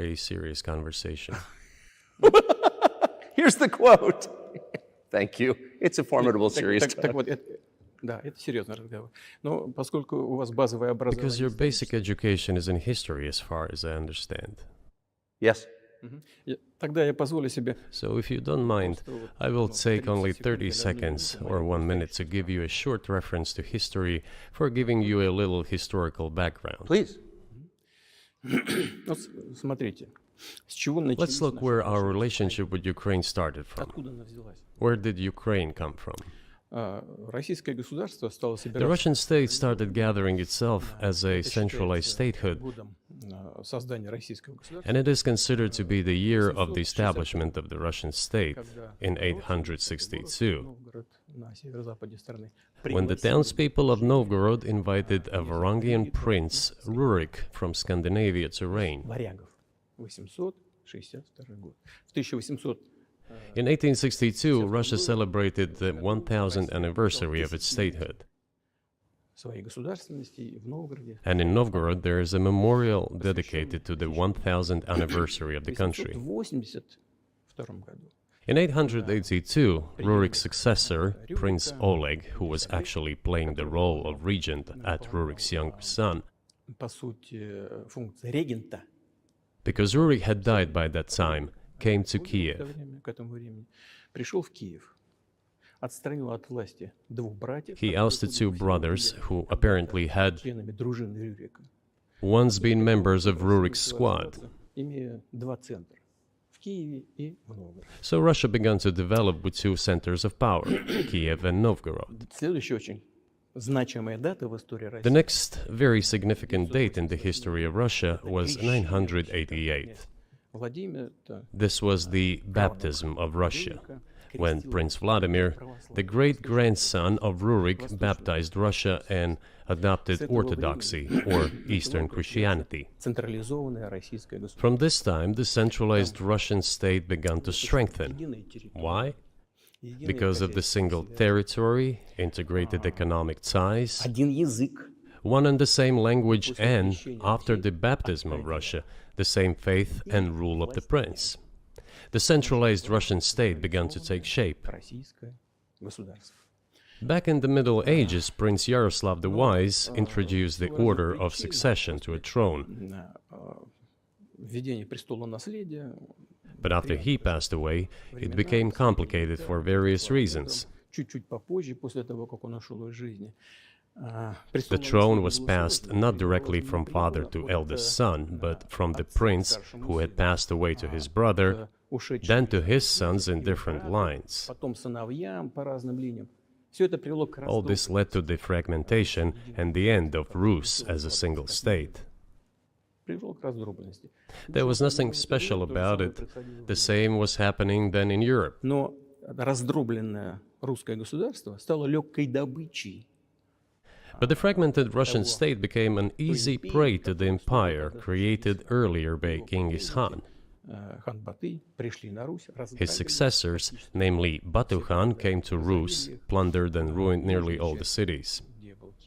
a serious conversation. Here's the quote. Thank you. It's a formidable, serious Так вот, да, это серьезный разговор. Но поскольку у вас базовое Because your образование... basic education is in history, as far as I understand. Yes. Тогда я позволю себе... So if you don't mind, I will take only 30 seconds or 1 minute to give you a short reference to history for giving you a little historical background. Please. Вот смотрите, с чего началась Let's look наша where our relationship with Ukraine started from. Откуда она взялась? Where did Ukraine come from? Российское государство стало The собираться Russian state started gathering itself as a centralized statehood, годом создания российского государства, and it is considered to be the year of the establishment of the Russian state in 862, Новгород на северо-западе страны when the townspeople of Novgorod invited a Varangian prince, Rurik, from Scandinavia to reign. варягов. 862 год. В 1800 In 1862, Russia celebrated the 1000th anniversary of its statehood. своей государственности и в Новгороде. And in Novgorod, there is a memorial dedicated to the 1000th anniversary of the В country. 882 году In 882, Rurik's successor, Prince Oleg, who was actually playing the role of regent at Rurik's young son, по сути, функция регента because Rurik had died by that time, came to Kiev. к этому времени пришел в Киев, отстранил от власти двух братьев, He ousted two brothers who apparently had членами дружины Рюрика, once been members of Rurik's squad. имея два центра в Киеве и в Новгороде. So Russia began to develop with two centers of power, Kiev and Novgorod. Следующая очень значимая дата в истории The России next very significant date in the history of Russia was 988. Владимир This was the baptism of Russia, when Prince Vladimir, the great-grandson of Rurik, baptized Russia and adopted Orthodoxy, or Eastern Christianity. централизованное российское государство. From this time, the centralized Russian state began to strengthen. Единая территория, Why? единое Because of the single territory, integrated economic ties, один язык, one and the same language, and, after the baptism of Russia, the same faith and rule of the prince. The centralized Russian state began to take shape. российское государство. Back in the Middle Ages, Prince Yaroslav the Wise introduced the order of succession to a throne. Введение престола наследия. But after he passed away, it became complicated for various reasons. Чуть-чуть попозже, после того, как он ушел из жизни. The throne was passed not directly from father to eldest son, but from the prince who had passed away to his brother, then to his sons in different lines. Потом сыновьям по разным линиям. Все это привело к All this led to the fragmentation and the end of Rus as a single state. привело к раздробленности. There was nothing special about it. The same was happening then in Europe. Но раздробленное русское государство стало легкой добычей. But the fragmented Russian state became an easy prey to the empire created earlier by Genghis Khan. Хан Баты пришли на Русь, His successors, namely Batu Khan, came to Rus, plundered and ruined nearly all the cities.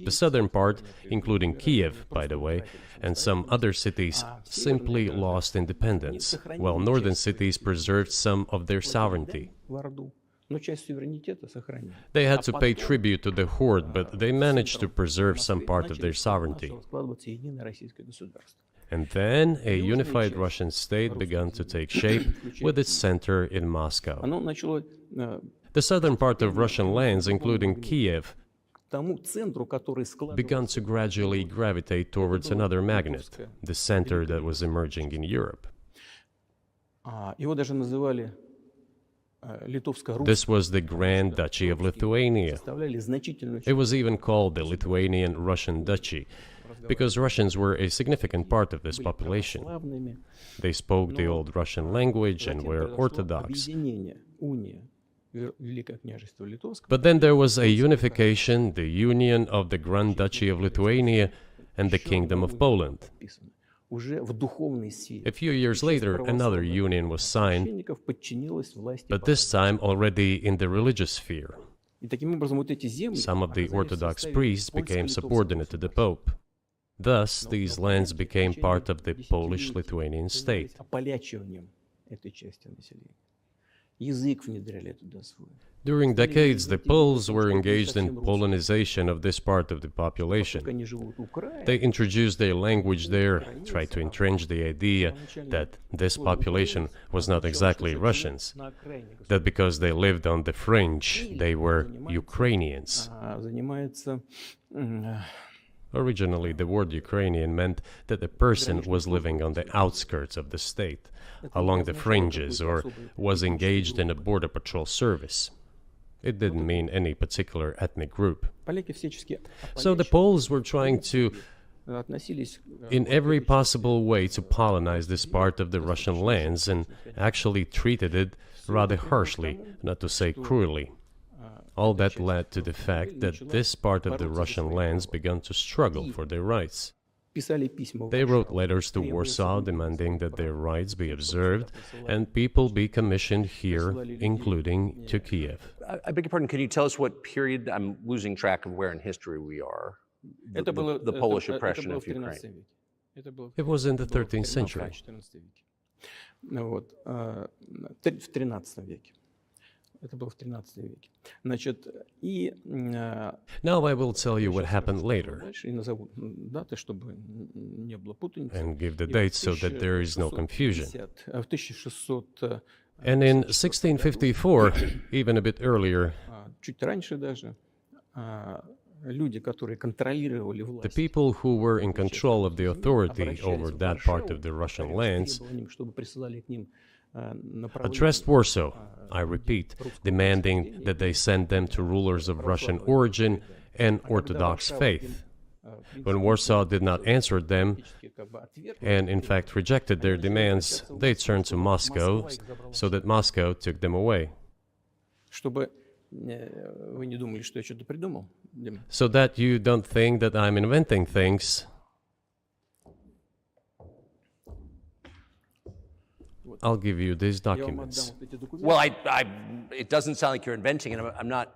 The southern part, including Kiev, by the way, and some other cities, simply lost independence, while northern cities preserved some of their sovereignty. в Орду. Но часть суверенитета сохранили. They had to pay tribute to the horde, but they managed to preserve some part of their sovereignty. Начало складываться единое российское государство. And then a unified Russian state began to take shape with its center in Moscow. Оно начало The southern part of Russian lands, including Kiev, к тому центру, который began складывался to gradually gravitate towards another magnet, the center that was emerging in Europe. Его даже называли Литовско-Русь. This was the Grand Duchy of Lithuania. Составляли значительную It was even called the Lithuanian-Russian Duchy, because Russians were a significant part of this population. славными. They spoke the old Russian language and Затем were произошло Orthodox. объединение, уния Великое княжество Литовское. But then there was a unification, the union of the Grand Duchy of Lithuania and the Kingdom of Poland. Написано. Уже в духовной сфере. A few years later, another union was signed, Священников подчинилась власти. but this time already in the religious sphere. И таким образом вот эти земли Some of the оказались в Orthodox составе priests became польско-литовского subordinate to the Pope. Thus, these lands became part of the Polish-Lithuanian state. Ополячиванием этой части населения. Язык внедряли туда свой. During decades, the Poles were engaged in Polonization of this part of the population. Они живут в Украине. They introduced their language there, tried to entrench the idea that this population was not exactly Russians, that because they lived on the fringe, they were Ukrainians. Занимается Originally, the word Ukrainian meant that a person was living on the outskirts of the state, along the fringes, or was engaged in a border patrol service. It didn't mean any particular ethnic group. поляки всячески So the Poles were trying to, относились in every possible way, to colonize this part of the Russian lands, and actually treated it rather harshly, not to say cruelly. All that led to the fact that this part of the Russian lands began to struggle for their rights. писали письма. They wrote letters to Warsaw demanding that their rights be observed and people be commissioned here, including to Kiev. I beg your pardon, can you tell us what period? I'm losing track of where in history we are. Это было The Polish это oppression было of в 13 Ukraine. веке. Это было It was in the было в 13th century. 14 веке. Ну вот, в 13 веке. Это было в 13 веке. Значит, и Now I will tell you what happened later дальше и назову даты, чтобы не было путаницы. and give the И dates so that there is no confusion. В 1600, And in 1654, even a bit earlier, чуть раньше даже, люди, которые контролировали the власть, people who were in control of the authority over that part of the Russian lands чтобы присылали к ним addressed Warsaw, I repeat, demanding that they send them to rulers of Russian origin and Orthodox faith. When Warsaw did not answer them, and in fact rejected their demands, they turned to Moscow, so that Moscow took them away. чтобы вы не думали, что я что-то придумал, Дима. So that you don't think that I'm inventing things, I'll give you these Я вам documents. отдам вот эти документы. Well, it doesn't sound like you're inventing it. I'm not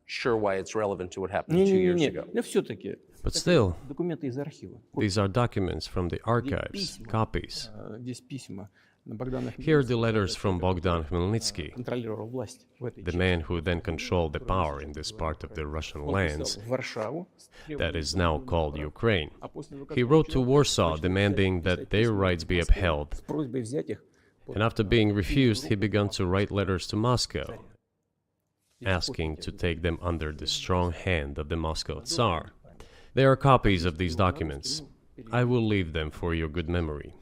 sure why it's relevant to what happened 2 years ago. Но все-таки But still, документы из архива. these are documents from the archives, copies. Здесь письма Богдана Here are the letters from Bogdan Khmelnytsky, контролировал власть в этой the man who then controlled the power in this part of the Russian lands в Варшаву. that is now called Ukraine. А после того, как He wrote to Warsaw demanding that their rights be upheld, с просьбой взять их, and after being refused, he began to write letters to Moscow, asking to take them under the strong hand of the Moscow Tsar. There are copies of these documents. I will leave them for your good memory.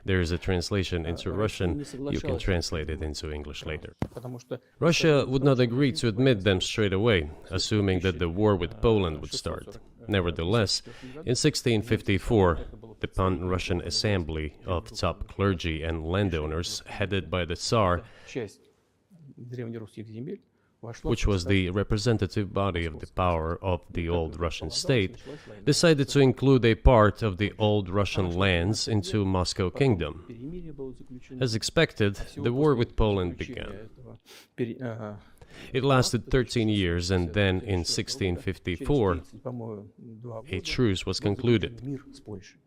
There is a translation into Russian. You can translate it into English later. потому что Russia would not agree to admit them straight away, assuming that the war with Poland would start. Nevertheless, in 1654, the Pan-Russian Assembly of top clergy and landowners, headed by the Tsar, часть древнерусских земель вошла which was the representative body of the power of the old Russian state, decided to include a part of the old Russian lands into Moscow Kingdom. перемирие было заключено. As expected, the war with Poland began. It lasted 13 years, and then in 1654, По-моему, 2 a года truce was concluded. мир с Польшей.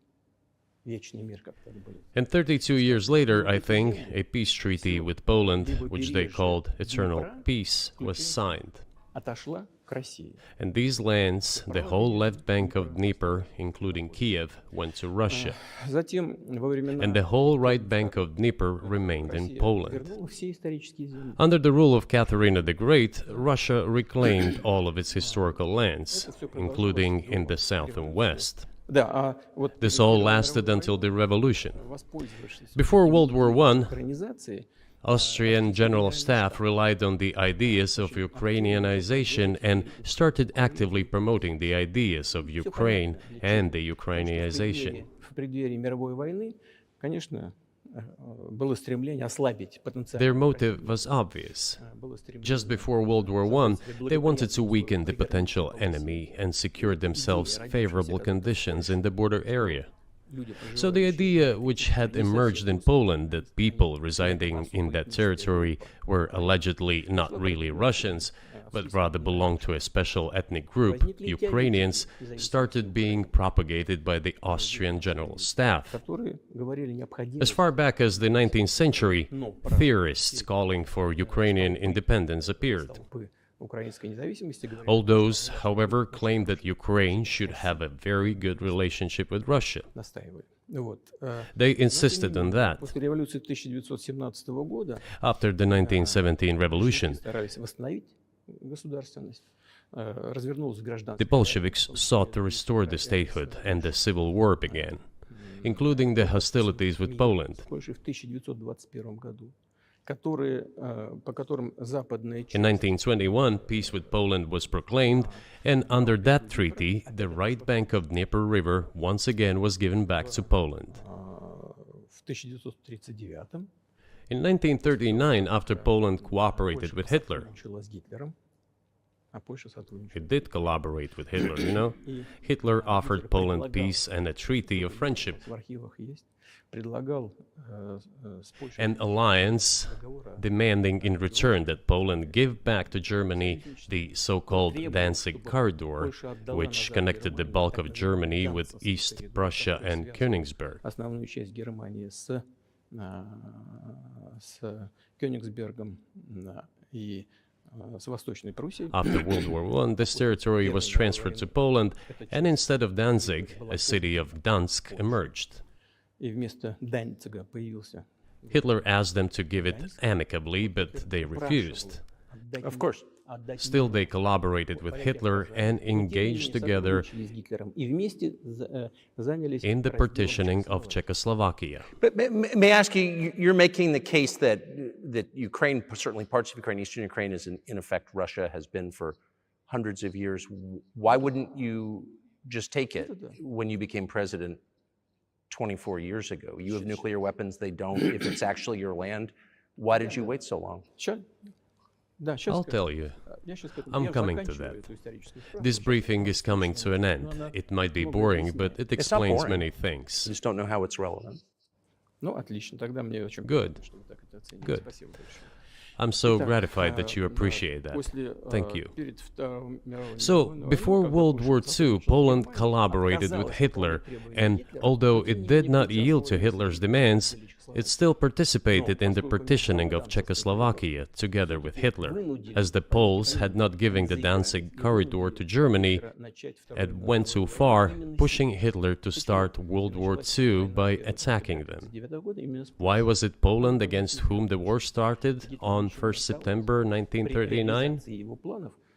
Вечный мир, как это было. And 32 years later, I think, a peace treaty with Poland, which they called Eternal Peace, was signed. Отошла к России. And these lands, the whole left bank of Dnieper, including Kiev, went to Russia. Затем, во времена And the whole right bank of Dnieper remained in Россия Poland. вернула все исторические земли. Under the rule of Catherine the Great, Russia reclaimed all of its historical lands, including in the south and west. Да, а вот This all lasted until the revolution. воспользовавшись Before World War I, украинизацией, Austrian General Staff relied on the ideas of Ukrainianization and started actively promoting the ideas of Ukraine and the Ukrainianization. в преддверии мировой войны, конечно, было стремление ослабить потенциал. Their motive was obvious. Было стремление Just before World War I, they wanted to weaken the potential enemy and secure themselves favorable conditions in the border area. So the idea which had emerged in Poland that people residing in that territory were allegedly not really Russians, but rather belonged to a special ethnic group, Ukrainians, started being propagated by the Austrian General Staff. As far back as the 19th century, theorists calling for Ukrainian independence appeared. All those, however, claimed that Ukraine should have a very good relationship with Russia. They insisted on that. After the 1917 revolution, the Bolsheviks sought to restore the statehood, and the civil war began, including the hostilities with Poland. In 1921, peace with Poland was proclaimed, and under that treaty, the right bank of Dnieper River once again was given back to Poland. In 1939, after Poland cooperated with Hitler, it did collaborate with Hitler, you know? Hitler offered Poland peace and a treaty of friendship. An alliance demanding in return that Poland give back to Germany the so-called Danzig corridor, which connected the bulk of Germany with East Prussia and Königsberg. After World War I, this territory was transferred to Poland, and instead of Danzig, a city of Gdansk emerged. Hitler asked them to give it amicably, but they refused. Of course. Still, they collaborated with Hitler and engaged together in the partitioning of Czechoslovakia. But may I ask you, you're making the case that Ukraine, certainly parts of Ukraine, Eastern Ukraine, is in effect Russia, has been for hundreds of years. Why wouldn't you just take it when you became president 24 years ago? You have nuclear weapons, they don't. If it's actually your land, why did you wait so long? I'll tell you. I'm coming to that. This briefing is coming to an end. It might be boring, but it explains many things. I just don't know how it's relevant. Good. Good. I'm so gratified that you appreciate that. Thank you. So, before World War II, Poland collaborated with Hitler, and although it did not yield to Hitler's demands, it still participated in the partitioning of Czechoslovakia together with Hitler, as the Poles had not given the Danzig corridor to Germany and went too far, pushing Hitler to start World War II by attacking them. Why was it Poland against whom the war started on 1st September 1939?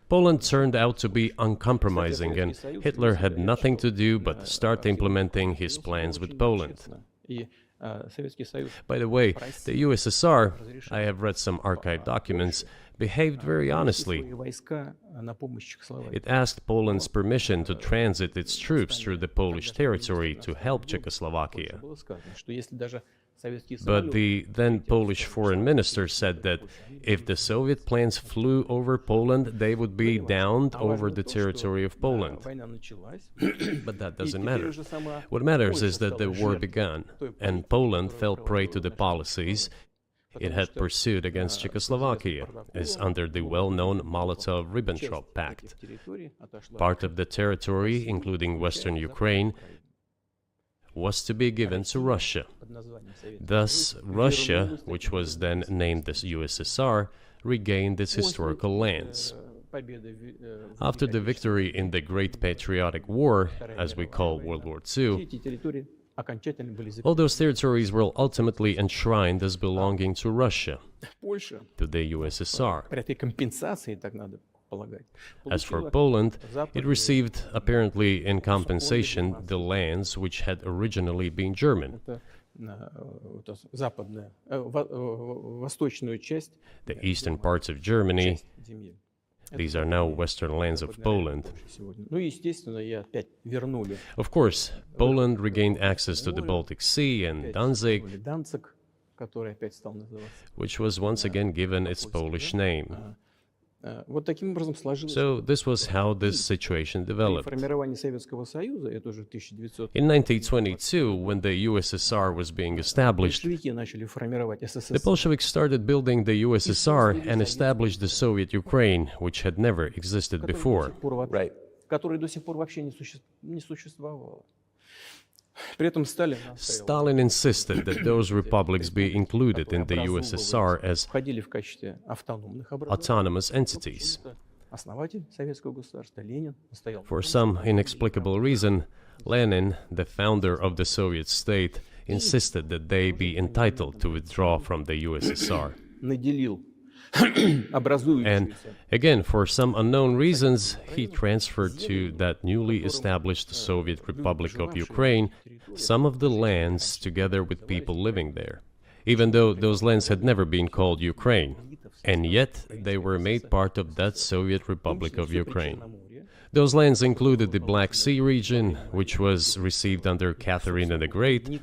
Poland turned out to be uncompromising, and Hitler had nothing to do but start implementing his plans with Poland. By the way, the USSR, I have read some archive documents, behaved very honestly. It asked Poland's permission to transit its troops through the Polish territory to help Czechoslovakia. But the then Polish foreign minister said that if the Soviet planes flew over Poland, they would be downed over the territory of Poland. But that doesn't matter. What matters is that the war began, and Poland fell prey to the policies it had pursued against Czechoslovakia, as under the well-known Molotov-Ribbentrop Pact. Part of the territory, including western Ukraine, was to be given to Russia. Thus, Russia, which was then named the USSR, regained its historical lands. After the victory in the Great Patriotic War, as we call World War II, all those territories were ultimately enshrined as belonging to Russia, to the USSR. As for Poland, it received, apparently in compensation, the lands which had originally been German. The eastern parts of Germany, these are now western lands of Poland. Of course, Poland regained access to the Baltic Sea and Danzig, which was once again given its Polish name. Вот таким образом сложилось. So this was how this situation При developed. формировании Советского Союза, это уже в 1900 In 1922, when the USSR was being established, большевики начали формировать the СССР. Bolsheviks started building the USSR and established the Soviet Ukraine, which had never existed before. Right. Который до сих пор вообще не существовало. При этом Сталин Stalin insisted that those republics be included in the USSR as входили в качестве автономных autonomous entities. Основатель советского государства Ленин настоял. For some inexplicable reason, Lenin, the founder of the Soviet state, insisted that they be entitled to withdraw from the USSR. Наделил And образующуюся again, for some unknown reasons, he transferred to that newly established Soviet Republic of Ukraine some of the lands together with people living there, even though those lands had never been called Ukraine, and yet they were made part of that Soviet Republic of Ukraine. Those lands included the Black Sea region, which was received under Catherine the Great,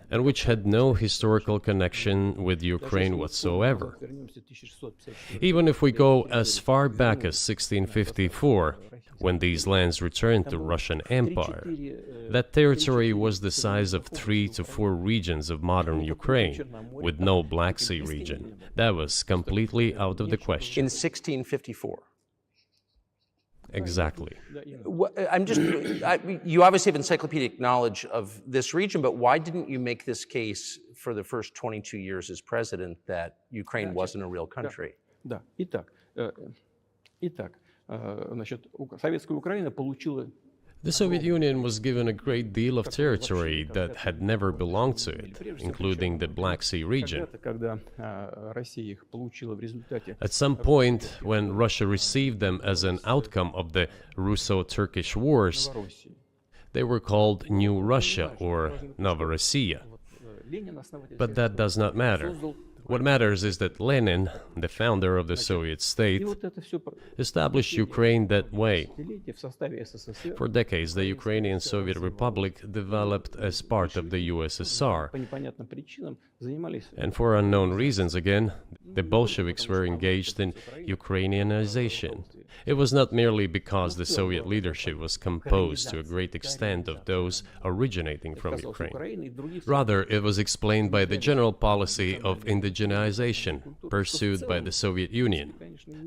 and which had no historical connection with Ukraine whatsoever. Even if we go as far back as 1654, when these lands returned to Russian Empire, that territory was the size of 3 to 4 regions of modern Ukraine, with no Black Sea region. That was completely out of the question. In 1654. Exactly. You obviously have encyclopedic knowledge of this region, but why didn't you make this case for the first 22 years as president that Ukraine wasn't a real country? Да. Итак, значит, советская Украина получила The Soviet Union was given a great deal of territory that had never belonged to it, including the Black Sea region. когда Россия их получила в результате At some point, when Russia received them as an outcome of the Russo-Turkish Wars, России. they were called New Russia or Novorossiya. Ленин основатель But that does not matter. What matters is that Lenin, the founder of the Soviet state, И вот это все established Ukraine that way. в составе СССР For decades, the Ukrainian Soviet Republic developed as part of the USSR, по непонятным причинам занимались and for unknown reasons again, the Bolsheviks were engaged in Ukrainianization. It was not merely because the Soviet leadership was composed to a great extent of those originating from Ukraine. Украины и других Rather, it was explained by the general policy of indigenization pursued by the Soviet Union.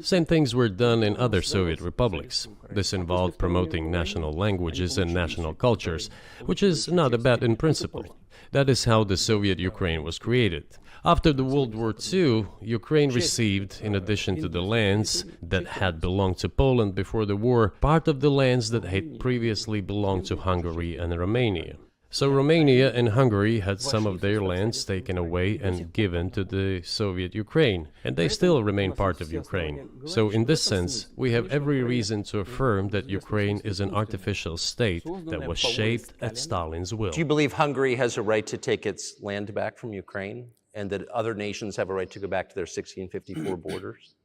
Same things were done in other Soviet republics. This involved promoting national languages and national cultures, which is not bad in principle. That is how the Soviet Ukraine was created. After the World War II, Ukraine received, in addition to the lands that had belonged to Poland before the war, part of the lands that had previously belonged to Hungary and Romania. So Romania and Hungary had some of their lands taken away and given to the Soviet Ukraine, and they still remain part of Ukraine. So in this sense, we have every reason to affirm that Ukraine is an artificial state that was shaped at Stalin's will. Do you believe Hungary has a right to take its land back from Ukraine and that other nations have a right to go back to their 1654 borders?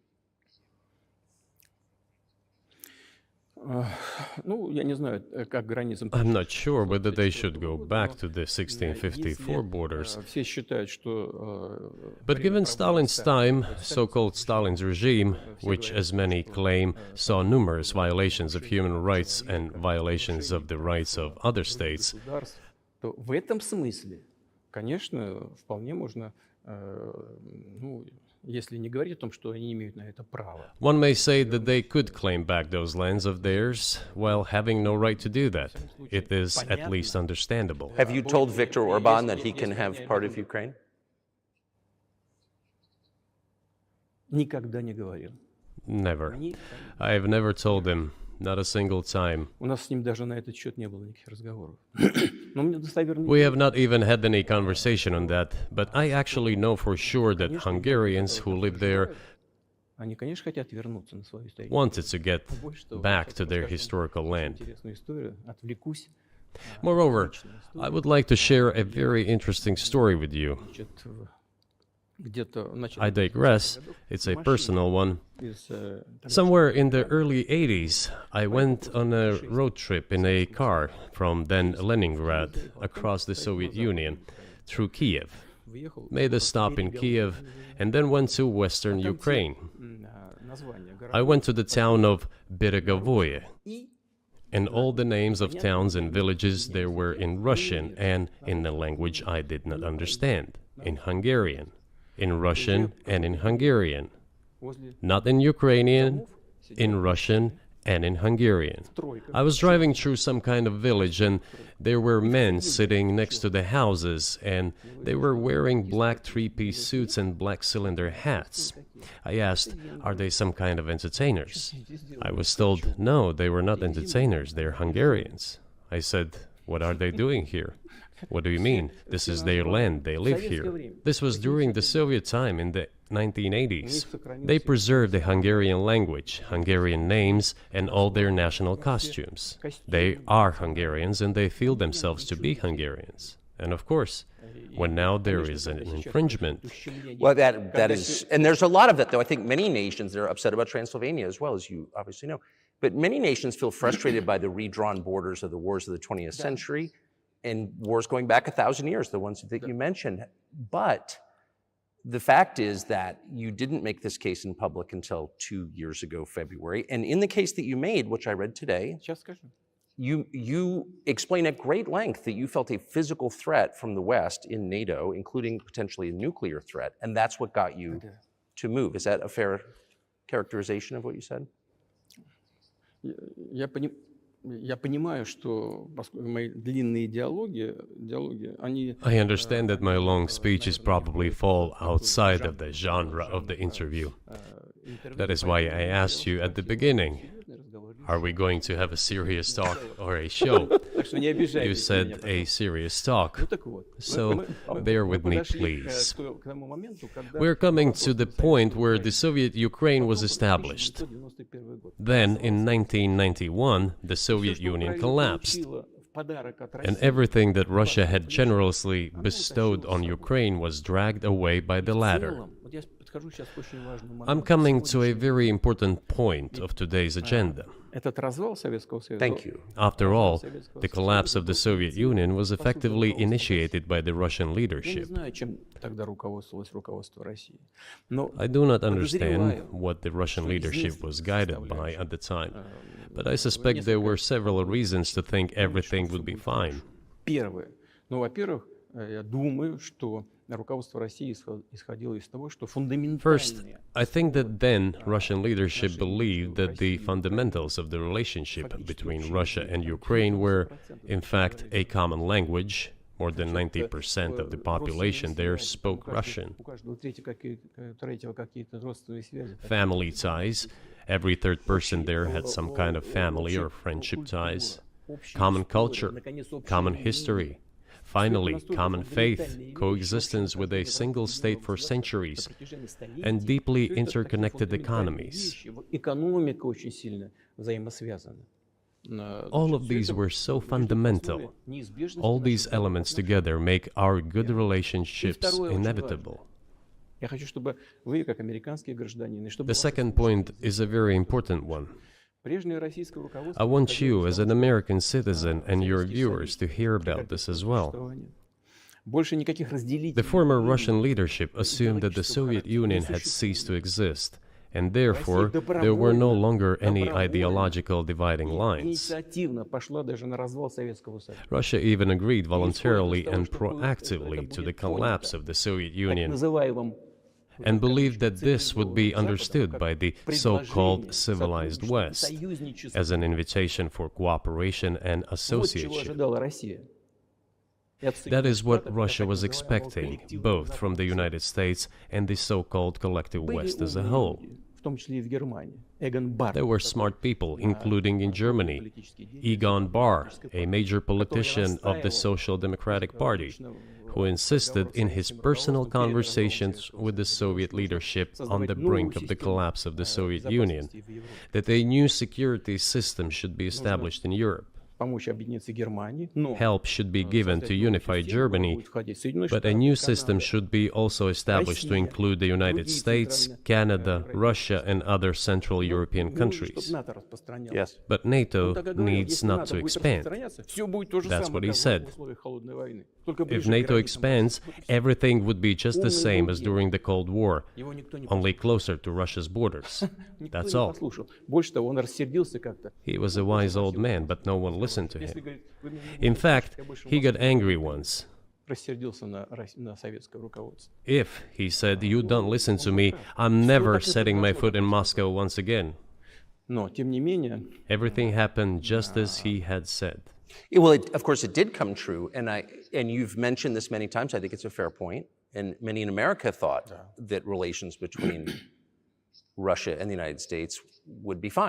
Ну, я не знаю, как границам. I'm not sure whether they should go back to the 1654 borders. Все считают, что But given Stalin's time, so-called Stalin's regime, which as many claim saw numerous violations of human rights and violations of the rights of other states, государств, то в этом смысле, конечно, вполне можно, ну, если не говорить о том, что они имеют на это право. one may say that they could claim back those lands of theirs while having no right to do that. It is at least understandable. Have you told Viktor Orban that he can have part of Ukraine? Никогда не говорил. Never. I have never told him, not a single time. У нас с ним даже на этот счет не было никаких разговоров. Но мне достоверно We have not even had any conversation on that, but I actually know for sure that Hungarians who live there они, конечно, хотят вернуться на свою историю. wanted to get back to their historical land. Интересную историю, отвлекусь. Moreover, I would like to share a very interesting story with you. Значит, где-то в начале I digress, it's a personal one. из Somewhere in the early 80s, I went on a road trip in a car from then Leningrad across the Soviet Union through Kiev, въехал made a stop in Kiev, and then went to western Ukraine. I went to the town of Beregovoye, and all the names of towns and villages there were in Russian and in a language I did not understand, in Hungarian, in Russian and in Hungarian, not in Ukrainian, in Russian and in Hungarian. I was driving through some kind of village, and there were men sitting next to the houses, and they were wearing black three-piece suits and black cylinder hats. I asked, are they some kind of entertainers? I was told, no, they were not entertainers, they're Hungarians. I said, what are they doing here? What do you mean? This is their land, they live here. This was during the Soviet time in the 1980s. They preserved the Hungarian language, Hungarian names, and all their national costumes. They are Hungarians and they feel themselves to be Hungarians. And of course, when now there is an infringement. Well, that is, and there's a lot of that, though. I think many nations, they're upset about Transylvania as well, as you obviously know. But many nations feel frustrated by the redrawn borders of the wars of the 20th century and wars going back 1,000 years, the ones that you mentioned. But the fact is that you didn't make this case in public until 2 years ago, February. And in the case that you made, which I read today, you explain at great length that you felt a physical threat from the West in NATO, including potentially a nuclear threat, and that's what got you to move. Is that a fair characterization of what you said? Я понимаю, что мои длинные диалоги, они... I understand that my long speeches probably fall outside of the genre of the interview. That is why I asked you at the beginning, are we going to have a serious talk or a show? You said a serious talk, so bear with me, please. We're coming to the point where the Soviet Ukraine was established. Then, in 1991, the Soviet Union collapsed, and everything that Russia had generously bestowed on Ukraine was dragged away by the latter. I'm coming to a very important point of today's agenda. Thank you. After all, the collapse of the Soviet Union was effectively initiated by the Russian leadership. I do not understand what the Russian leadership was guided by at the time, but I suspect there were several reasons to think everything would be fine. First, I think that then Russian leadership believed that the fundamentals of the relationship between Russia and Ukraine were, in fact, a common language. More than 90% of the population there spoke Russian. Family ties. Every third person there had some kind of family or friendship ties. Common culture, common history. Finally, common faith, coexistence with a single state for centuries, and deeply interconnected economies. All of these were so fundamental. All these elements together make our good relationships inevitable. The second point is a very important one. I want you, as an American citizen, and your viewers to hear about this as well. The former Russian leadership assumed that the Soviet Union had ceased to exist, and therefore there were no longer any ideological dividing lines. Russia even agreed voluntarily and proactively to the collapse of the Soviet Union, and believed that this would be understood by the so-called civilized West as an invitation for cooperation and association. That is what Russia was expecting, both from the United States and the so-called collective West as a whole. There were smart people, including in Germany, Egon Bahr, a major politician of the Social Democratic Party, who insisted in his personal conversations with the Soviet leadership on the brink of the collapse of the Soviet Union that a new security system should be established in Europe. Help should be given to unify Germany, but a new system should be also established to include the United States, Canada, Russia, and other Central European countries. Yes. But NATO needs not to expand. That's what he said. If NATO expands, everything would be just the same as during the Cold War, only closer to Russia's borders. That's all. Больше того, он рассердился как-то. He was a wise old man, but no one listened to him. In fact, he got angry once. Рассердился на советское руководство. If, he said, you don't listen to me, I'm never setting my foot in Moscow once again. Но, тем не менее, Everything happened just as he had said. Well, of course, it did come true, and you've mentioned this many times. I think it's a fair point, and many in America thought that relations between Russia and the United States would be fine.